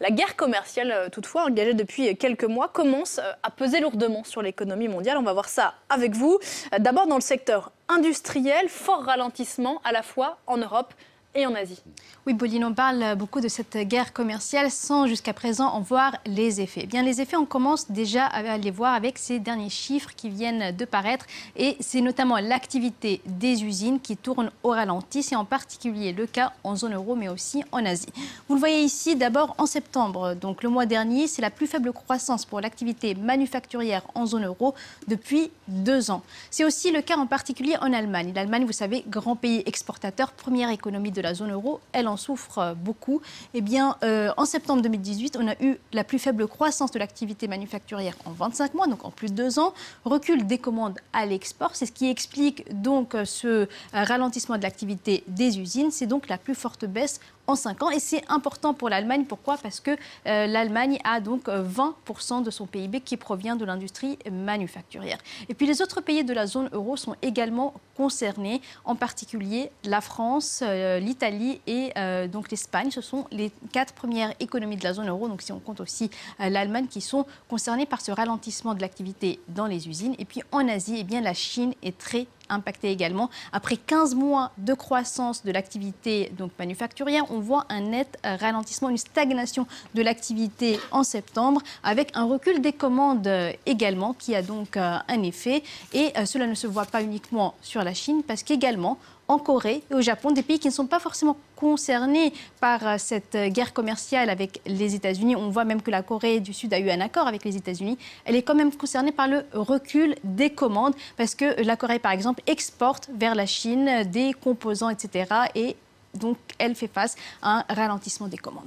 La guerre commerciale, toutefois, engagée depuis quelques mois, commence à peser lourdement sur l'économie mondiale. On va voir ça avec vous. D'abord dans le secteur industriel, fort ralentissement à la fois en Europe et en Asie. Oui, Pauline, on parle beaucoup de cette guerre commerciale sans jusqu'à présent en voir les effets. Bien, les effets, on commence déjà à les voir avec ces derniers chiffres qui viennent de paraître. Et c'est notamment l'activité des usines qui tourne au ralenti. C'est en particulier le cas en zone euro, mais aussi en Asie. Vous le voyez ici, d'abord en septembre, donc le mois dernier, c'est la plus faible croissance pour l'activité manufacturière en zone euro depuis 2 ans. C'est aussi le cas en particulier en Allemagne. L'Allemagne, vous savez, grand pays exportateur, première économie de la zone euro, elle en souffre beaucoup. Eh bien, en septembre 2018, on a eu la plus faible croissance de l'activité manufacturière en 25 mois, donc en plus de 2 ans. Recul des commandes à l'export, c'est ce qui explique donc ce ralentissement de l'activité des usines. C'est donc la plus forte baisse en 5 ans. Et c'est important pour l'Allemagne. Pourquoi? Parce que l'Allemagne a donc 20% de son PIB qui provient de l'industrie manufacturière. Et puis les autres pays de la zone euro sont également concernés, en particulier la France, l'Italie et donc l'Espagne. Ce sont les 4 premières économies de la zone euro, donc si on compte aussi l'Allemagne, qui sont concernées par ce ralentissement de l'activité dans les usines. Et puis en Asie, eh bien, la Chine est très impacté également. Après 15 mois de croissance de l'activité donc manufacturière, on voit un net ralentissement, une stagnation de l'activité en septembre, avec un recul des commandes également qui a donc un effet. Et cela ne se voit pas uniquement sur la Chine, parce qu'également en Corée et au Japon, des pays qui ne sont pas forcément concernés par cette guerre commerciale avec les États-Unis. On voit même que la Corée du Sud a eu un accord avec les États-Unis. Elle est quand même concernée par le recul des commandes, parce que la Corée, par exemple, exporte vers la Chine des composants, etc. Et donc, elle fait face à un ralentissement des commandes.